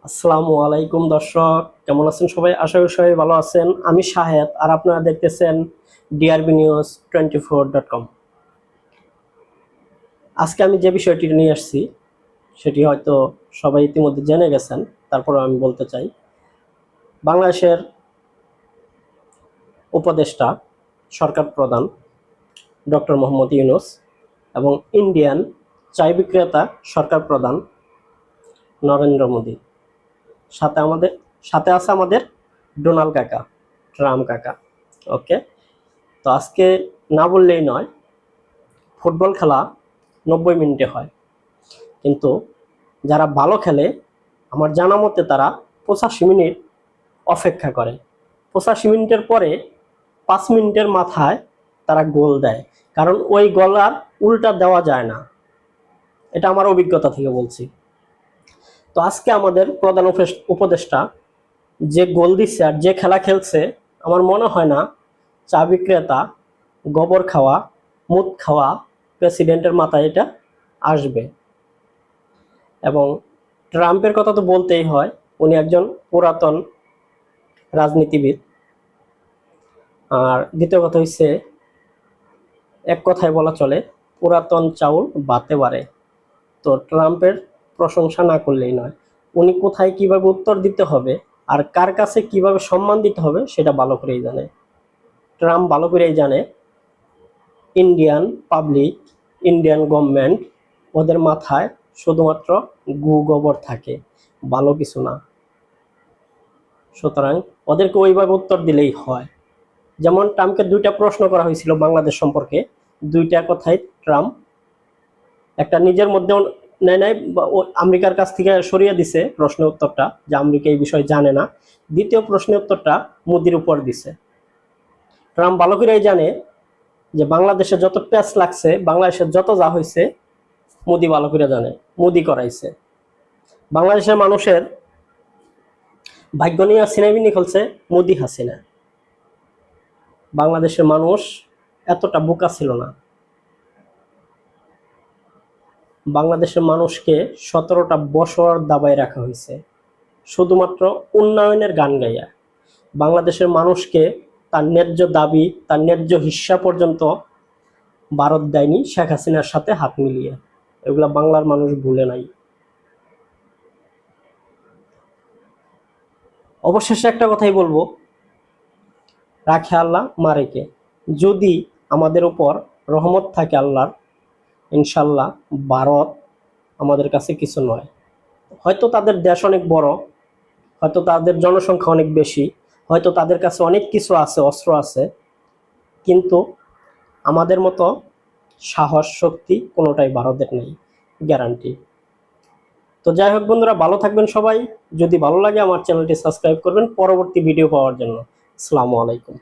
আসসালামু আলাইকুম দর্শক, কেমন আছেন সবাই? আশা করি সবাই ভালো আছেন। আমি শাহেদ, আর আপনারা দেখতেছেন drбnews24.com। আজকে আমি যে বিষয়টি নিয়ে আসছি সেটি হয়তো সবাই ইতিমধ্যে জেনে গেছেন, তারপরে আমি বলতে চাই। বাংলাদেশের উপদেষ্টা সরকার প্রধান ডক্টর মোহাম্মদ ইউনূস এবং ইন্ডিয়ান চায় বিক্রেতা সরকার প্রধান নরেন্দ্র মোদী, সাথে আছে আমাদের ডোনাল্ড কাকা, ট্রাম্প কাকা। ওকে, তো আজকে না বললেই নয়, ফুটবল খেলা 90 মিনিটে হয়, কিন্তু যারা ভালো খেলে আমার জানা মতে তারা 85 মিনিট অপেক্ষা করে। 85 মিনিটের পরে 5 মিনিটের মাথায় তারা গোল দেয়, কারণ ওই গোল আর উল্টা দেওয়া যায় না। এটা আমার অভিজ্ঞতা থেকে বলছি। তো আজকে আমাদের প্রধান উপদেষ্টা যে গোল দিচ্ছে আর যে খেলা খেলছে, আমার মনে হয় না চা বিক্রেতা, গোবর খাওয়া, মুদ খাওয়া প্রেসিডেন্টের মাথায় এটা আসবে। এবং ট্রাম্পের কথা তো বলতেই হয়, উনি একজন পুরাতন রাজনীতিবিদ। আর দ্বিতীয় কথা হচ্ছে, এক কথায় বলা চলে, পুরাতন চাউল বাতে বাড়ে। তো ট্রাম্পের প্রশংসা না করলেই নয়, উনি কোথায় কিভাবে উত্তর দিতে হবে আর কার কাছে কিভাবে সম্মান দিতে হবে সেটা ভালো করেই জানে। ট্রাম্প ভালো করেই জানে ইন্ডিয়ান পাবলিক, ইন্ডিয়ান গভর্নমেন্ট, ওদের মাথায় শুধুমাত্র গু গোবর থাকে, ভালো কিছু না। সুতরাং ওদেরকে ওইভাবে উত্তর দিলেই হয়। যেমন ট্রাম্পকে 2টা প্রশ্ন করা হয়েছিল বাংলাদেশ সম্পর্কে, 2টা কথাই ট্রাম্প একটা নিজের মধ্যেও নেয় নাই, আমেরিকার কাছ থেকে সরিয়ে দিছে প্রশ্নের উত্তরটা, যে আমেরিকা এই বিষয় জানে না। দ্বিতীয় প্রশ্নের উত্তরটা মোদির উপর দিছে। ট্রাম্প ভালো করেই জানে যে বাংলাদেশে যত প্যাচ লাগছে, বাংলাদেশের যত যা হয়েছে, মোদি ভালো করে জানে, মোদি করাইছে। বাংলাদেশের মানুষের ভাগ্য নিয়ে সিনেমিনি খুলছে মোদি হাসিনা। বাংলাদেশের মানুষ এতটা বোকা ছিল না। বাংলাদেশের মানুষকে 17টা বছর দাবায় রাখা হয়েছে শুধুমাত্র উন্নয়নের গান গাইয়া। বাংলাদেশের মানুষকে তার ন্যায্য দাবি, তার ন্যায্য হিস্সা পর্যন্ত ভারত দেয়নি শেখ হাসিনার সাথে হাত মিলিয়ে। এগুলা বাংলার মানুষ ভুলে নাই। অবশেষে একটা কথাই বলবো, রাখে আল্লাহ মারে কে। যদি আমাদের উপর রহমত থাকে আল্লাহর, ইনশাল্লাহ ভারত আমাদের কাছে কিছু নয়। হয়তো তাদের দেশ অনেক বড়, হয়তো তাদের জনসংখ্যা অনেক বেশি, হয়তো তাদের কাছে অনেক কিছু আছে, অস্ত্র আছে, কিন্তু আমাদের মতো সাহস, শক্তি কোনোটাই ভারতের নেই, গ্যারান্টি। তো যাই হোক বন্ধুরা, ভালো থাকবেন সবাই। যদি ভালো লাগে আমার চ্যানেলটি সাবস্ক্রাইব করবেন পরবর্তী ভিডিও পাওয়ার জন্য। আসসালামু আলাইকুম।